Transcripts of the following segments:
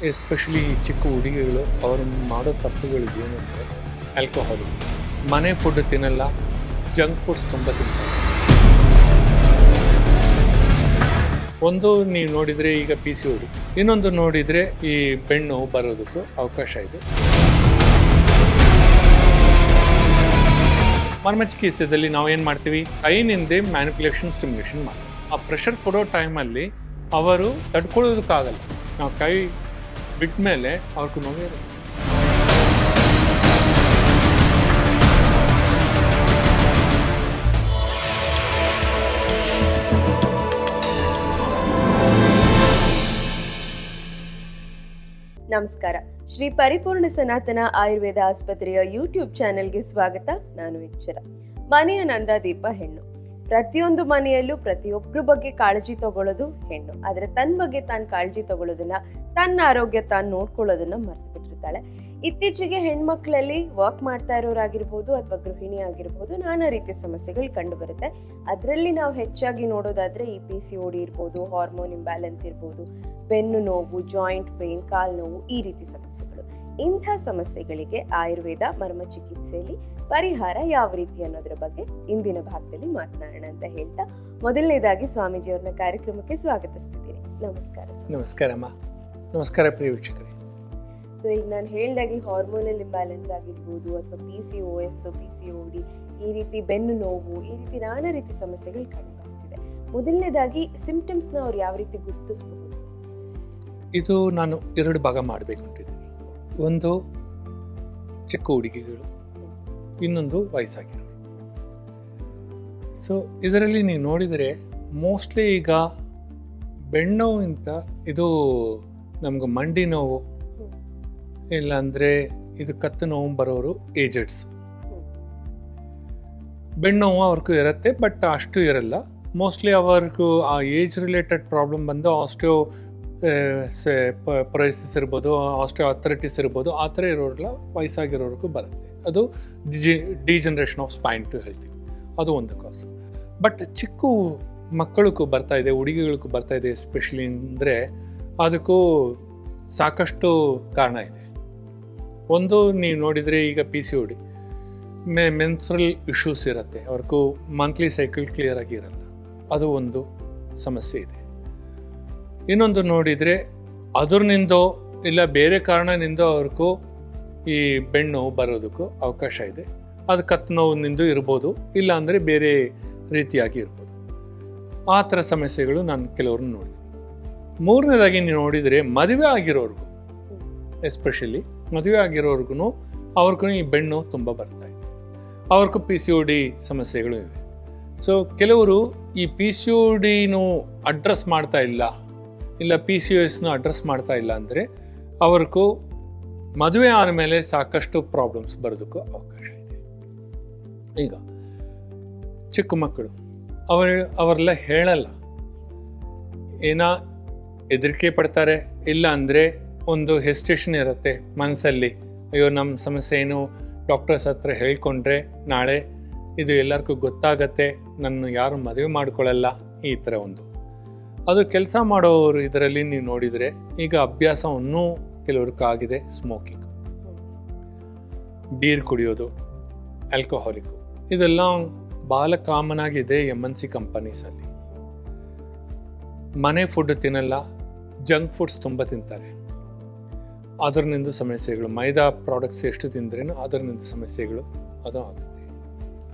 Especially ಈ ಚಿಕ್ಕ ಹುಡುಗಿಗಳು ಅವರು ಮಾಡೋ ತಪ್ಪುಗಳು ಏನಂದರೆ ಆಲ್ಕೋಹಾಲ್. ಮನೆ ಫುಡ್ ತಿನ್ನಲ್ಲ, ಜಂಕ್ ಫುಡ್ಸ್ ತುಂಬ ತಿಂತಾರೆ. ಒಂದು ನೀವು ನೋಡಿದರೆ ಈಗ PCOD, ಇನ್ನೊಂದು ನೋಡಿದರೆ ಈ ಬೆನ್ನು ಬರೋದಕ್ಕೂ ಅವಕಾಶ ಇದೆ. ಮರ್ಮ ಚಿಕಿತ್ಸೆಯಲ್ಲಿ ನಾವು ಏನು ಮಾಡ್ತೀವಿ, ಕೈನಿಂದ ಮ್ಯಾನಿಪುಲೇಷನ್ ಸ್ಟಿಮ್ಯುಲೇಷನ್ ಮಾಡ್ತೀವಿ. ಆ ಪ್ರೆಷರ್ ಕೊಡೋ ಟೈಮಲ್ಲಿ ಅವರು ತಡ್ಕೊಳ್ಳೋದಕ್ಕಾಗಲ್ಲ. ನಾವು ಕೈ ಬಿಟ್ಟ ಮೇಲೆ ಅವ್ರಿಗೂ ನೋವೇ ಇರುತ್ತೆ. ನಮಸ್ಕಾರ. ಶ್ರೀ ಪರಿಪೂರ್ಣ ಸನಾತನ ಆಯುರ್ವೇದ ಆಸ್ಪತ್ರೆಯ ಯೂಟ್ಯೂಬ್ ಚಾನೆಲ್ಗೆ ಸ್ವಾಗತ. ನಾನು ಅಕ್ಷರ. ಮನೆಯ ನಂದಾದೀಪ ಹೆಣ್ಣು. ಪ್ರತಿಯೊಂದು ಮನೆಯಲ್ಲೂ ಪ್ರತಿಯೊಬ್ಬರ ಬಗ್ಗೆ ಕಾಳಜಿ ತಗೊಳ್ಳೋದು ಹೆಣ್ಣು. ಆದ್ರೆ ತನ್ನ ಬಗ್ಗೆ ತಾನು ಕಾಳಜಿ ತಗೊಳ್ಳೋದನ್ನ, ತನ್ನ ಆರೋಗ್ಯ ತಾನು ನೋಡ್ಕೊಳ್ಳೋದನ್ನ ಮರ್ತು ಬಿಟ್ಟಿರ್ತಾಳೆ. ಇತ್ತೀಚೆಗೆ ಹೆಣ್ಮಕ್ಳಲ್ಲಿ ವರ್ಕ್ ಮಾಡ್ತಾ ಇರೋರಾಗಿರ್ಬೋದು ಅಥವಾ ಗೃಹಿಣಿ ಆಗಿರ್ಬೋದು, ನಾನಾ ರೀತಿಯ ಸಮಸ್ಯೆಗಳು ಕಂಡು ಬರುತ್ತೆ. ಅದರಲ್ಲಿ ನಾವು ಹೆಚ್ಚಾಗಿ ನೋಡೋದಾದ್ರೆ ಈ PCOD ಇರ್ಬೋದು, ಹಾರ್ಮೋನ್ ಇಂಬ್ಯಾಲೆನ್ಸ್ ಇರ್ಬೋದು, ಬೆನ್ನು ನೋವು, ಜಾಯಿಂಟ್ ಪೇನ್, ಕಾಲು ನೋವು, ಈ ರೀತಿ ಸಮಸ್ಯೆಗಳು. ಇಂಥ ಸಮಸ್ಯೆಗಳಿಗೆ ಆಯುರ್ವೇದ ಮರ್ಮ ಚಿಕಿತ್ಸೆಯಲ್ಲಿ ಪರಿಹಾರ ಯಾವ ರೀತಿ ಅನ್ನೋದ್ರ ಬಗ್ಗೆ ಇಂದಿನ ಭಾಗದಲ್ಲಿ ಮಾತನಾಡೋಣ ಅಂತ ಹೇಳ್ತಾ, ಮೊದಲನೇದಾಗಿ ಸ್ವಾಮೀಜಿಯವ್ರನ್ನ ಕಾರ್ಯಕ್ರಮಕ್ಕೆ ಸ್ವಾಗತಿಸ್ತಿದ್ದೀನಿ. ನಮಸ್ಕಾರ. ನಮಸ್ಕಾರಮ್ಮ. ನಮಸ್ಕಾರ ಪ್ರಿಯ ವೀಕ್ಷಕರೇ. ಸೊ ಈಗ ನಾನು ಹೇಳ್ದಾಗೆ ಹಾರ್ಮೋನಲ್ ಇಂಬ್ಯಾಲೆನ್ಸ್ ಆಗಿರ್ಬೋದು ಅಥವಾ PCOS, PCOD, ಈ ರೀತಿ ಬೆನ್ನು ನೋವು, ಈ ರೀತಿ ನಾನಾ ರೀತಿ ಸಮಸ್ಯೆಗಳು ಕಂಡು ಬರ್ತಿದೆ. ಮೊದಲನೇದಾಗಿ ಸಿಂಪ್ಟಮ್ಸ್ನ ಅವ್ರು ಯಾವ ರೀತಿ ಗುರುತಿಸಬಹುದು? ಇದು ನಾನು ಎರಡು ಭಾಗ ಮಾಡಬೇಕು ಅಂತಿದ್ದೀನಿ. ಒಂದು ಚಿಕ್ಕ ಹುಡುಗಿಗಳು, ಇನ್ನೊಂದು ವಯಸ್ಸಾಗಿರೋರು. ಸೊ ಇದರಲ್ಲಿ ನೀವು ನೋಡಿದರೆ ಮೋಸ್ಟ್ಲಿ ಈಗ ಬೆನ್ನೋವಿಂತ ಇದು ನಮ್ಗೆ ಮಂಡಿ ನೋವು, ಇಲ್ಲಾಂದರೆ ಇದು ಕತ್ತು ನೋವು ಬರೋರು ಏಜೆಡ್ಸ್. ಬೆನ್ನೋವು ಅವ್ರಿಗೂ ಇರುತ್ತೆ, ಬಟ್ ಅಷ್ಟು ಇರಲ್ಲ. ಮೋಸ್ಟ್ಲಿ ಅವ್ರಿಗೂ ಆ ಏಜ್ ರಿಲೇಟೆಡ್ ಪ್ರಾಬ್ಲಮ್ ಬಂದು ಆಸ್ಟಿಯೋ ಪೊರೈಸಿಸ್ ಇರ್ಬೋದು, ಆಸ್ಟಿಯೋ ಅಥ್ರೈಟಿಸ್ ಇರ್ಬೋದು, ಆ ಥರ ಇರೋರೆಲ್ಲ ವಯಸ್ಸಾಗಿರೋರ್ಗೂ ಬರುತ್ತೆ. ಅದು ಡಿಜನರೇಷನ್ ಆಫ್ ಸ್ಪೈನ್ ಟು ಹೇಳ್ತೀವಿ, ಅದು ಒಂದು ಕಾಸು. ಬಟ್ ಚಿಕ್ಕ ಮಕ್ಕಳಿಗೂ ಬರ್ತಾ ಇದೆ, ಹುಡುಗಿಗಳಿಗೂ ಬರ್ತಾ ಇದೆ ಎಸ್ಪೆಷಲಿ ಅಂದರೆ ಅದಕ್ಕೂ ಸಾಕಷ್ಟು ಕಾರಣ ಇದೆ. ಒಂದು ನೀವು ನೋಡಿದರೆ ಈಗ PCOD, ಮೆನ್ಸ್ಟ್ರಲ್ ಇಶ್ಯೂಸ್ ಇರುತ್ತೆ, ಅವ್ರಿಗೂ ಮಂತ್ಲಿ ಸೈಕಲ್ ಕ್ಲಿಯರ್ ಆಗಿ ಇರಲ್ಲ, ಅದು ಒಂದು ಸಮಸ್ಯೆ ಇದೆ. ಇನ್ನೊಂದು ನೋಡಿದರೆ ಅದರ್ನಿಂದೋ ಇಲ್ಲ ಬೇರೆ ಕಾರಣನಿಂದ ಅವ್ರಿಗೂ ಈ ಬೆನ್ನು ಬರೋದಕ್ಕೂ ಅವಕಾಶ ಇದೆ. ಅದು ಕತ್ತು ನೋವಿನಿಂದ ಇರ್ಬೋದು, ಇಲ್ಲ ಅಂದರೆ ಬೇರೆ ರೀತಿಯಾಗಿ ಇರ್ಬೋದು. ಆ ಥರ ಸಮಸ್ಯೆಗಳು ನಾನು ಕೆಲವ್ರನ್ನ ನೋಡಿದೆ. ಮೂರನೇದಾಗಿ ನೀವು ನೋಡಿದರೆ ಮದುವೆ ಆಗಿರೋರ್ಗು, ಎಸ್ಪೆಷಲಿ ಮದುವೆ ಆಗಿರೋರ್ಗು ಅವ್ರಿಗೂ ಈ ಬೆನ್ನು ತುಂಬ ಬರ್ತಾ ಇದೆ. ಅವ್ರಿಗೂ PCOD ಸಮಸ್ಯೆಗಳು ಇದೆ. ಸೊ ಕೆಲವರು ಈ PCODನೂ ಅಡ್ರೆಸ್ ಮಾಡ್ತಾ ಇಲ್ಲ PCOSನೂ ಅಡ್ರೆಸ್ ಮಾಡ್ತಾ ಇಲ್ಲ ಅಂದರೆ ಅವ್ರಿಗೂ ಮದುವೆ ಆದಮೇಲೆ ಸಾಕಷ್ಟು ಪ್ರಾಬ್ಲಮ್ಸ್ ಬರೋದಕ್ಕೂ ಅವಕಾಶ ಇದೆ. ಈಗ ಚಿಕ್ಕ ಮಕ್ಕಳು ಅವರೆಲ್ಲ ಹೇಳಲ್ಲ, ಏನೋ ಹೆದರಿಕೆ ಪಡ್ತಾರೆ, ಇಲ್ಲ ಅಂದರೆ ಒಂದು ಹೆಸಿಟೇಷನ್ ಇರುತ್ತೆ ಮನಸ್ಸಲ್ಲಿ, ಅಯ್ಯೋ ನಮ್ಮ ಸಮಸ್ಯೆ ಏನು ಡಾಕ್ಟರ್ಸ್ ಹತ್ರ ಹೇಳ್ಕೊಂಡ್ರೆ ನಾಳೆ ಇದು ಎಲ್ಲರಿಗೂ ಗೊತ್ತಾಗತ್ತೆ, ನನ್ನ ಯಾರು ಮದುವೆ ಮಾಡ್ಕೊಳ್ಳಲ್ಲ, ಈ ಥರ ಒಂದು. ಅದು ಕೆಲಸ ಮಾಡೋರು ಇದರಲ್ಲಿ ನೀವು ನೋಡಿದರೆ ಈಗ ಅಭ್ಯಾಸವನ್ನು ಕೆಲವ್ರಿಗಾಗಿದೆ. ಸ್ಮೋಕಿಂಗ್, ಬೀರ್ ಕುಡಿಯೋದು, ಆಲ್ಕೋಹಾಲಿಕ್ಕು, ಇದೆಲ್ಲ ಭಾಳ ಕಾಮನ್ ಆಗಿದೆ MNC ಕಂಪನೀಸಲ್ಲಿ. ಮನೆ ಫುಡ್ ತಿನ್ನಲ್ಲ, ಜಂಕ್ ಫುಡ್ಸ್ ತುಂಬ ತಿಂತಾರೆ, ಅದರಿಂದ ಸಮಸ್ಯೆಗಳು. ಮೈದಾ ಪ್ರಾಡಕ್ಟ್ಸ್ ಎಷ್ಟು ತಿಂದ್ರೇನು ಅದರಿಂದ ಸಮಸ್ಯೆಗಳು ಅದು ಆಗುತ್ತೆ.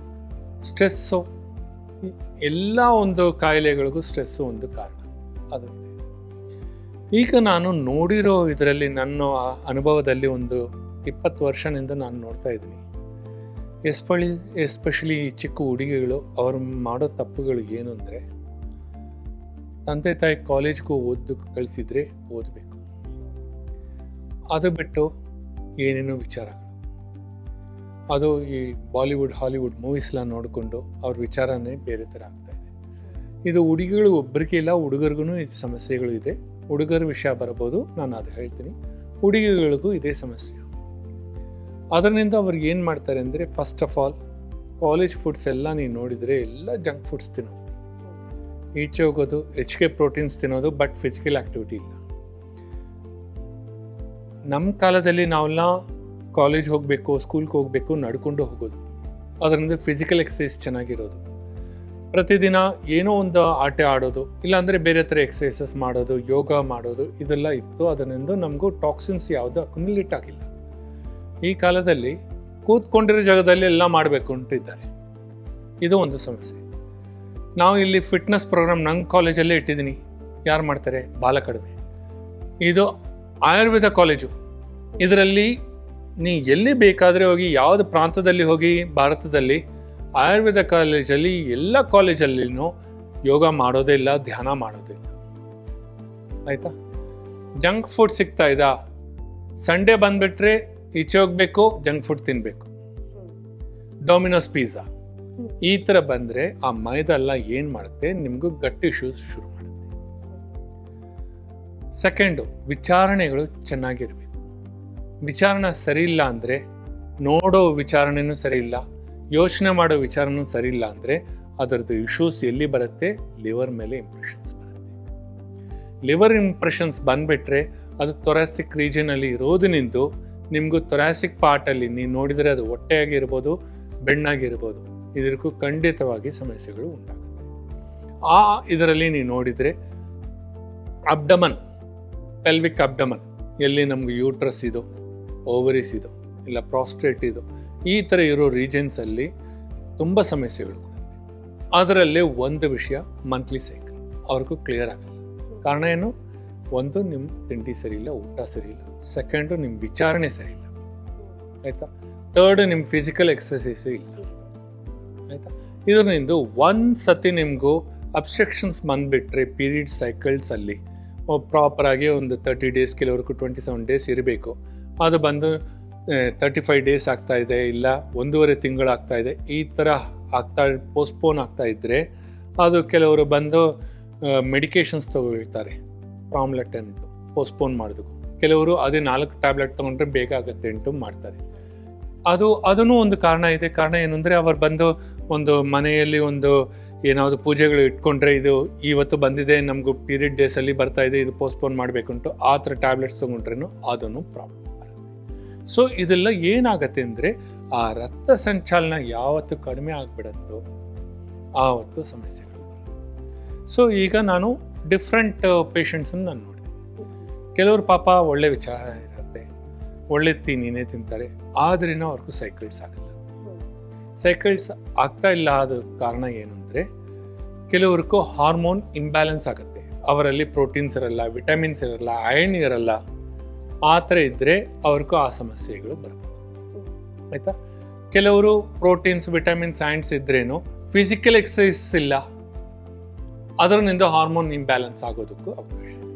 ಸ್ಟ್ರೆಸ್ಸು, ಎಲ್ಲ ಒಂದು ಕಾಯಿಲೆಗಳಿಗೂ ಸ್ಟ್ರೆಸ್ಸು ಒಂದು ಕಾರಣ, ಅದು ಇದೆ. ಈಗ ನಾನು ನೋಡಿರೋ ಇದರಲ್ಲಿ ನನ್ನ ಅನುಭವದಲ್ಲಿ ಒಂದು 20 ವರ್ಷದಿಂದ ನಾನು ನೋಡ್ತಾ ಇದ್ದೀನಿ. ಎಸ್ಪೆಷಲಿ ಈ ಚಿಕ್ಕ ಹುಡುಗಿಗಳು ಅವರು ಮಾಡೋ ತಪ್ಪುಗಳು ಏನು ಅಂದರೆ, ತಂದೆ ತಾಯಿ ಕಾಲೇಜ್ಗೂ ಓದಕ್ಕೆ ಕಳಿಸಿದ್ರೆ ಓದಬೇಕು, ಅದು ಬಿಟ್ಟು ಏನೇನೋ ವಿಚಾರಗಳು, ಅದು ಈ ಬಾಲಿವುಡ್ ಹಾಲಿವುಡ್ ಮೂವೀಸ್ನ ನೋಡಿಕೊಂಡು ಅವ್ರ ವಿಚಾರನೇ ಬೇರೆ ಥರ ಆಗ್ತಾ ಇದೆ. ಇದು ಹುಡುಗಿಗಳು ಒಬ್ಬರಿಗೆ ಇಲ್ಲ, ಹುಡುಗರಿಗೂ ಇದು ಸಮಸ್ಯೆಗಳು ಇದೆ. ಹುಡುಗರ ವಿಷಯ ಬರ್ಬೋದು, ನಾನು ಅದು ಹೇಳ್ತೀನಿ. ಹುಡುಗಿಗಳಿಗೂ ಇದೇ ಸಮಸ್ಯೆ. ಅದರಿಂದ ಅವ್ರಿಗೆ ಏನು ಮಾಡ್ತಾರೆ ಅಂದರೆ, first of all college foods ಎಲ್ಲ ನೀವು ನೋಡಿದರೆ ಎಲ್ಲ ಜಂಕ್ ಫುಡ್ಸ್ ತಿನ್ನೋದು, ಈಚೆ ಹೋಗೋದು, ಹೆಚ್ಚಿಗೆ ಪ್ರೋಟೀನ್ಸ್ ತಿನ್ನೋದು, ಬಟ್ ಫಿಸಿಕಲ್ ಆ್ಯಕ್ಟಿವಿಟಿ ಇಲ್ಲ. ನಮ್ಮ ಕಾಲದಲ್ಲಿ ನಾವೆಲ್ಲ ಕಾಲೇಜ್ ಹೋಗಬೇಕು, ಸ್ಕೂಲ್ಗೆ ಹೋಗಬೇಕು, ನಡ್ಕೊಂಡು ಹೋಗೋದು. ಅದರಿಂದ ಫಿಸಿಕಲ್ ಎಕ್ಸಸೈಸ್ ಚೆನ್ನಾಗಿರೋದು. ಪ್ರತಿದಿನ ಏನೋ ಒಂದು ಆಟ ಆಡೋದು, ಇಲ್ಲಾಂದರೆ ಬೇರೆ ಥರ ಎಕ್ಸಸೈಸಸ್ ಮಾಡೋದು, ಯೋಗ ಮಾಡೋದು, ಇದೆಲ್ಲ ಇತ್ತು. ಅದರಿಂದ ನಮಗೂ ಟಾಕ್ಸಿನ್ಸ್ ಯಾವುದು ಅಕ್ಯುಮುಲೇಟ್ ಆಗಿಲ್ಲ. ಈ ಕಾಲದಲ್ಲಿ ಕೂತ್ಕೊಂಡಿರೋ ಜಾಗದಲ್ಲಿ ಎಲ್ಲ ಮಾಡಬೇಕು ಅಂತಿದ್ದಾರೆ. ಇದು ಒಂದು ಸಮಸ್ಯೆ. ನಾವು ಇಲ್ಲಿ ಫಿಟ್ನೆಸ್ ಪ್ರೋಗ್ರಾಮ್ ನನ್ನ ಕಾಲೇಜಲ್ಲೇ ಇಟ್ಟಿದ್ದೀನಿ. ಯಾರು ಮಾಡ್ತಾರೆ? ಬಾಲ ಕಡಿಮೆ. ಇದು ಆಯುರ್ವೇದ ಕಾಲೇಜು. ಇದರಲ್ಲಿ ನೀ ಎಲ್ಲಿ ಬೇಕಾದರೆ ಹೋಗಿ, ಯಾವುದು ಪ್ರಾಂತದಲ್ಲಿ ಹೋಗಿ ಭಾರತದಲ್ಲಿ ಆಯುರ್ವೇದ ಕಾಲೇಜಲ್ಲಿ ಎಲ್ಲ ಕಾಲೇಜಲ್ಲಿನೂ ಯೋಗ ಮಾಡೋದೇ ಇಲ್ಲ, ಧ್ಯಾನ ಮಾಡೋದೇ ಇಲ್ಲ. ಆಯಿತಾ? ಜಂಕ್ ಫುಡ್ ಸಿಗ್ತಾ ಇದ್ದ, ಸಂಡೇ ಬಂದುಬಿಟ್ರೆ ಈಚೆ ಹೋಗಬೇಕು, ಜಂಕ್ ಫುಡ್ ತಿನ್ನಬೇಕು, ಡೊಮಿನೋಸ್ ಪಿಜ್ಜಾ ಈ ಥರ ಬಂದರೆ ಆ ಮೈದಾ ಎಲ್ಲ ಏನು ಮಾಡುತ್ತೆ, ನಿಮಗೂ ಗಟ್ ಇಶ್ಯೂಸ್ ಶುರು ಮಾಡುತ್ತೆ. ಸೆಕೆಂಡು, ವಿಚಾರಣೆಗಳು ಚೆನ್ನಾಗಿರಬೇಕು. ವಿಚಾರಣೆ ಸರಿ ಇಲ್ಲ ಅಂದರೆ, ನೋಡೋ ವಿಚಾರಣೆನೂ ಸರಿ ಇಲ್ಲ, ಯೋಚನೆ ಮಾಡೋ ವಿಚಾರನೂ ಸರಿ ಇಲ್ಲ ಅಂದರೆ ಅದರದ್ದು ಇಶ್ಯೂಸ್ ಎಲ್ಲಿ ಬರುತ್ತೆ? ಲಿವರ್ ಮೇಲೆ ಇಂಪ್ರೆಷನ್ಸ್ ಬರುತ್ತೆ. ಲಿವರ್ ಇಂಪ್ರೆಷನ್ಸ್ ಬಂದುಬಿಟ್ರೆ ಅದು ಥೊರಾಸಿಕ್ ರೀಜನಲ್ಲಿ ಇರೋದನಿಂದ ನಿಮಗೂ ಥೊರಾಸಿಕ್ ಪಾರ್ಟಲ್ಲಿ ನೀವು ನೋಡಿದರೆ ಅದು ಹೊಟ್ಟೆಯಾಗಿರ್ಬೋದು, ಬೆಣ್ಣಾಗಿರ್ಬೋದು, ಇದಕ್ಕೂ ಖಂಡಿತವಾಗಿ ಸಮಸ್ಯೆಗಳು ಉಂಟಾಗುತ್ತೆ. ಇದರಲ್ಲಿ ನೀವು ನೋಡಿದರೆ ಅಬ್ಡಮನ್, ಪೆಲ್ವಿಕ್ ಅಬ್ಡಮನ್, ಎಲ್ಲಿ ನಮ್ಗೆ ಯೂಟ್ರಸ್ ಇದು, ಓವರೀಸ್ ಇದು, ಇಲ್ಲ ಪ್ರಾಸ್ಟೇಟ್ ಇದು, ಈ ಥರ ಇರೋ ರೀಜನ್ಸಲ್ಲಿ ತುಂಬ ಸಮಸ್ಯೆಗಳು ಬರುತ್ತೆ. ಅದರಲ್ಲೇ ಒಂದು ವಿಷಯ, ಮಂತ್ಲಿ ಸೈಕಲ್ ಅವ್ರಿಗೂ ಕ್ಲಿಯರ್ ಆಗಲ್ಲ. ಕಾರಣ ಏನು? ಒಂದು, ನಿಮ್ಮ ತಿಂಡಿ ಸರಿ ಇಲ್ಲ, ಊಟ ಸರಿ ಇಲ್ಲ. ಸೆಕೆಂಡು, ನಿಮ್ಮ ವಿಚಾರಣೆ ಸರಿ ಇಲ್ಲ. ಆಯಿತಾ? ಥರ್ಡ್, ನಿಮ್ಮ ಫಿಸಿಕಲ್ ಎಕ್ಸಸೈಸೇ ಇಲ್ಲ. ಆಯಿತಾ? ಇದರಿಂದ ಒಂದು ಸತಿ ನಿಮಗೂ ಅಬ್ಸ್ಟ್ರಕ್ಷನ್ಸ್ ಬಂದುಬಿಟ್ರೆ ಪೀರಿಯಡ್ ಸೈಕಲ್ಸಲ್ಲಿ ಪ್ರಾಪರಾಗಿ ಒಂದು 30 ಡೇಸ್, ಕೆಲವರೆಗೂ 27 ಡೇಸ್ ಇರಬೇಕು. ಅದು ಬಂದು 35 ಡೇಸ್ ಆಗ್ತಾ ಇದೆ, ಇಲ್ಲ 1.5 ತಿಂಗಳಾಗ್ತಾ ಇದೆ, ಈ ಥರ ಪೋಸ್ಟ್ಪೋನ್ ಆಗ್ತಾ ಇದ್ದರೆ ಅದು ಕೆಲವರು ಬಂದು ಮೆಡಿಕೇಶನ್ಸ್ ತೊಗೊಳ್ತಾರೆ, ಪ್ರಾಮ್ಲೆಟ್ ಅಂಟು ಪೋಸ್ಟ್ಪೋನ್ ಮಾಡೋದು. ಕೆಲವರು ಅದೇ 4 ಟ್ಯಾಬ್ಲೆಟ್ ತೊಗೊಂಡ್ರೆ ಬೇಗ ಆಗುತ್ತೆ ಅಂಟು ಮಾಡ್ತಾರೆ. ಅದೂ ಒಂದು ಕಾರಣ ಇದೆ. ಕಾರಣ ಏನಂದರೆ, ಅವರು ಬಂದು ಒಂದು ಮನೆಯಲ್ಲಿ ಒಂದು ಏನಾದರೂ ಪೂಜೆಗಳು ಇಟ್ಕೊಂಡ್ರೆ, ಇದು ಇವತ್ತು ಬಂದಿದೆ, ನಮಗೂ ಪೀರಿಯಡ್ ಡೇಸಲ್ಲಿ ಬರ್ತಾ ಇದೆ, ಇದು ಪೋಸ್ಟ್ಪೋನ್ ಮಾಡಬೇಕುಂಟು, ಆ ಥರ ಟ್ಯಾಬ್ಲೆಟ್ಸ್ ತೊಗೊಂಡ್ರೇನು ಅದನ್ನು ಪ್ರಾಬ್ಲಮ್ ಬರುತ್ತೆ. ಸೊ ಇದೆಲ್ಲ ಏನಾಗತ್ತೆ ಅಂದರೆ, ಆ ರಕ್ತ ಸಂಚಾಲನ ಯಾವತ್ತು ಕಡಿಮೆ ಆಗಿಬಿಡುತ್ತೋ ಆವತ್ತು ಸಮಸ್ಯೆಗಳು. ಸೊ ಈಗ ನಾನು ಡಿಫ್ರೆಂಟ್ ಪೇಷಂಟ್ಸನ್ನು ನಾನು ನೋಡಿದೆ. ಕೆಲವರು ಪಾಪ ಒಳ್ಳೆ ವಿಚಾರ ಇರುತ್ತೆ, ಒಳ್ಳೆ ನೀನೇ ತಿಂತಾರೆ, ಆದ್ರೂ ಅವ್ರಿಗೂ ಸೈಕಲ್ಸ್ ಆಗಲ್ಲ. ಸೈಕಲ್ಸ್ ಆಗ್ತಾ ಇಲ್ಲ. ಆದ ಕಾರಣ ಏನು ಅಂದರೆ, ಕೆಲವ್ರಿಗೂ ಹಾರ್ಮೋನ್ ಇಂಬ್ಯಾಲೆನ್ಸ್ ಆಗುತ್ತೆ. ಅವರಲ್ಲಿ ಪ್ರೋಟೀನ್ಸ್ ಇರಲ್ಲ, ವಿಟಮಿನ್ಸ್ ಇರಲ್ಲ, ಐರನ್ ಇರಲ್ಲ. ಆ ಥರ ಇದ್ದರೆ ಅವ್ರಿಗೂ ಆ ಸಮಸ್ಯೆಗಳು ಬರ್ಬೋದು. ಆಯಿತಾ? ಕೆಲವರು ಪ್ರೋಟೀನ್ಸ್, ವಿಟಮಿನ್ಸ್, ಐರನ್ಸ್ ಇದ್ರೇನು ಫಿಸಿಕಲ್ ಎಕ್ಸಸೈಸ್ ಇಲ್ಲ, ಅದರಿಂದ ಹಾರ್ಮೋನ್ ಇಂಬ್ಯಾಲೆನ್ಸ್ ಆಗೋದಕ್ಕೂ ಅವಕಾಶ ಇದೆ.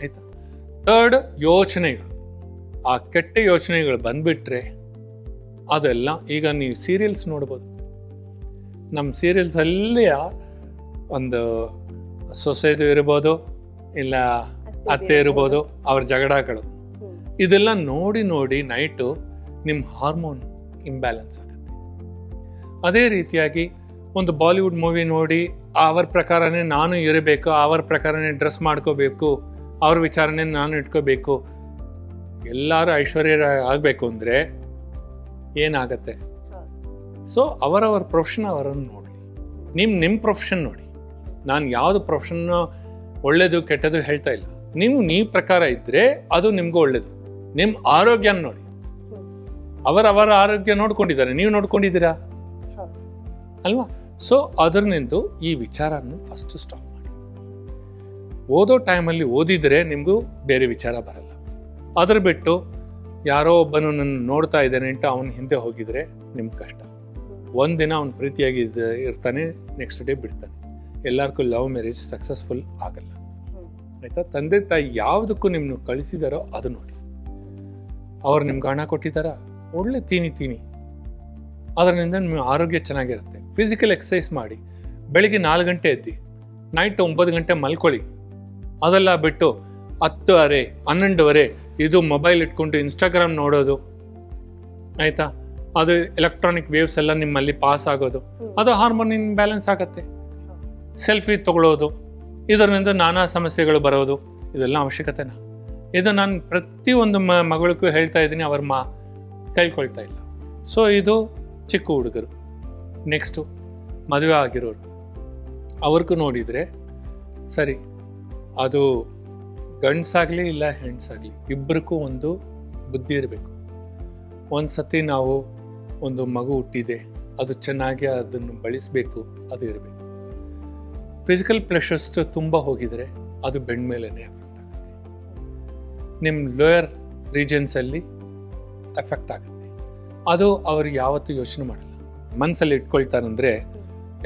ಆಯಿತಾ? ಥರ್ಡ್, ಯೋಚನೆಗಳು. ಆ ಕೆಟ್ಟ ಯೋಚನೆಗಳು ಬಂದುಬಿಟ್ರೆ ಅದೆಲ್ಲ, ಈಗ ನೀವು ಸೀರಿಯಲ್ಸ್ ನೋಡ್ಬೋದು. ನಮ್ಮ ಸೀರಿಯಲ್ಸಲ್ಲಿ ಒಂದು ಸೊಸೆದು ಇರ್ಬೋದು, ಇಲ್ಲ ಅತ್ತೆ ಇರ್ಬೋದು, ಅವ್ರ ಜಗಳಗಳು, ಇದೆಲ್ಲ ನೋಡಿ ನೋಡಿ ನೈಟು ನಿಮ್ಮ ಹಾರ್ಮೋನ್ ಇಂಬ್ಯಾಲೆನ್ಸ್ ಆಗುತ್ತೆ. ಅದೇ ರೀತಿಯಾಗಿ ಒಂದು ಬಾಲಿವುಡ್ ಮೂವಿ ನೋಡಿ ಅವ್ರ ಪ್ರಕಾರನೇ ನಾನು ಇರಬೇಕು, ಅವ್ರ ಪ್ರಕಾರನೇ ಡ್ರೆಸ್ ಮಾಡ್ಕೋಬೇಕು, ಅವ್ರ ವಿಚಾರನೇ ನಾನು ಇಟ್ಕೋಬೇಕು, ಎಲ್ಲರೂ ಐಶ್ವರ್ಯ ಆಗಬೇಕು ಅಂದರೆ ಏನಾಗತ್ತೆ? ಸೊ ಅವರವರ ಪ್ರೊಫೆಷನ್ ಅವರನ್ನು ನೋಡಿ, ನಿಮ್ಮ ಪ್ರೊಫೆಷನ್ ನೋಡಿ. ನಾನು ಯಾವುದು ಪ್ರೊಫೆಷನ್ನ ಒಳ್ಳೆಯದು ಕೆಟ್ಟದ್ದು ಹೇಳ್ತಾ ಇಲ್ಲ. ನೀವು ಪ್ರಕಾರ ಇದ್ದರೆ ಅದು ನಿಮಗೂ ಒಳ್ಳೆಯದು. ನಿಮ್ಮ ಆರೋಗ್ಯನ ನೋಡಿ. ಅವರವರ ಆರೋಗ್ಯ ನೋಡ್ಕೊಂಡಿದ್ದಾರೆ, ನೀವು ನೋಡ್ಕೊಂಡಿದ್ದೀರಾ ಅಲ್ವಾ? ಸೊ ಅದರಿಂದ ಈ ವಿಚಾರನ ಫಸ್ಟ್ ಸ್ಟಾಪ್ ಮಾಡಿ. ಓದೋ ಟೈಮಲ್ಲಿ ಓದಿದರೆ ನಿಮಗೂ ಬೇರೆ ವಿಚಾರ ಬರಲ್ಲ. ಅದ್ರ ಬಿಟ್ಟು ಯಾರೋ ಒಬ್ಬನು ನನ್ನ ನೋಡ್ತಾ ಇದ್ದಾನೆ ಅಂತ ಅವನ ಹಿಂದೆ ಹೋಗಿದರೆ ನಿಮ್ಗೆ ಕಷ್ಟ. ಒಂದಿನ ಅವನು ಪ್ರೀತಿಯಾಗಿ ಇರ್ತಾನೆ, ನೆಕ್ಸ್ಟ್ ಡೇ ಬಿಡ್ತಾನೆ. ಎಲ್ಲರಿಗೂ ಲವ್ ಮ್ಯಾರೇಜ್ ಸಕ್ಸಸ್ಫುಲ್ ಆಗಲ್ಲ. ಆಯಿತಾ? ತಂದೆ ತಾಯಿ ಯಾವುದಕ್ಕೂ ನಿಮ್ಮನ್ನು ಕಳಿಸಿದಾರೋ ಅದು ನೋಡಿ. ಅವ್ರು ನಿಮ್ಗೆ ಹಣ ಕೊಟ್ಟಿದ್ದಾರ, ಒಳ್ಳೆ ತಿನ್ನಿ, ಅದರಿಂದ ನಿಮ್ಮ ಆರೋಗ್ಯ ಚೆನ್ನಾಗಿರುತ್ತೆ. ಫಿಸಿಕಲ್ ಎಕ್ಸಸೈಸ್ ಮಾಡಿ, ಬೆಳಿಗ್ಗೆ 4 ಗಂಟೆ ಎದ್ದು ನೈಟ್ 9 ಗಂಟೆ ಮಲ್ಕೊಳ್ಳಿ. ಅದೆಲ್ಲ ಬಿಟ್ಟು 10:30, 11:30 ಇದು ಮೊಬೈಲ್ ಇಟ್ಕೊಂಡು ಇನ್ಸ್ಟಾಗ್ರಾಮ್ ನೋಡೋದು, ಆಯಿತಾ? ಅದು ಎಲೆಕ್ಟ್ರಾನಿಕ್ ವೇವ್ಸ್ ಎಲ್ಲ ನಿಮ್ಮಲ್ಲಿ ಪಾಸ್ ಆಗೋದು, ಅದು ಹಾರ್ಮೋನ್ ಇಂಬ್ಯಾಲೆನ್ಸ್ ಆಗುತ್ತೆ. ಸೆಲ್ಫಿ ತಗೊಳ್ಳೋದು, ಇದರಿಂದ ನಾನಾ ಸಮಸ್ಯೆಗಳು ಬರೋದು, ಇದೆಲ್ಲ ಅವಶ್ಯಕತೆನಾ? ಇದು ನಾನು ಪ್ರತಿಯೊಂದು ಮಗಳಿಗೂ ಹೇಳ್ತಾ ಇದ್ದೀನಿ, ಅವ್ರ ಕೇಳ್ಕೊಳ್ತಾ ಇಲ್ಲ. ಸೊ ಇದು ಚಿಕ್ಕ ಹುಡುಗರು. ನೆಕ್ಸ್ಟು ಮದುವೆ ಆಗಿರೋರು, ಅವ್ರಿಗೂ ನೋಡಿದರೆ ಸರಿ, ಅದು ಗಂಡಸಾಗಲಿ ಇಲ್ಲ ಹೆಣ್ಸಾಗಲಿ, ಇಬ್ಬರಿಗೂ ಒಂದು ಬುದ್ಧಿ ಇರಬೇಕು. ಒಂದು ಸತಿ ನಾವು ಒಂದು ಮಗು ಹುಟ್ಟಿದೆ, ಅದು ಚೆನ್ನಾಗಿ ಅದನ್ನು ಬಳಸಬೇಕು, ಅದು ಇರಬೇಕು. ಫಿಸಿಕಲ್ ಪ್ಲೆಷರ್ಸ್ ತುಂಬ ಹೋಗಿದರೆ ಅದು ಬೆಂಡ ಮೇಲೇ ಎಫೆಕ್ಟ್ ಆಗುತ್ತೆ, ನಿಮ್ಮ ಲೋಯರ್ ರೀಜನ್ಸಲ್ಲಿ ಎಫೆಕ್ಟ್ ಆಗುತ್ತೆ. ಅದು ಅವ್ರು ಯಾವತ್ತೂ ಯೋಚನೆ ಮಾಡಲ್ಲ, ಮನಸ್ಸಲ್ಲಿ ಇಟ್ಕೊಳ್ತಾರಂದರೆ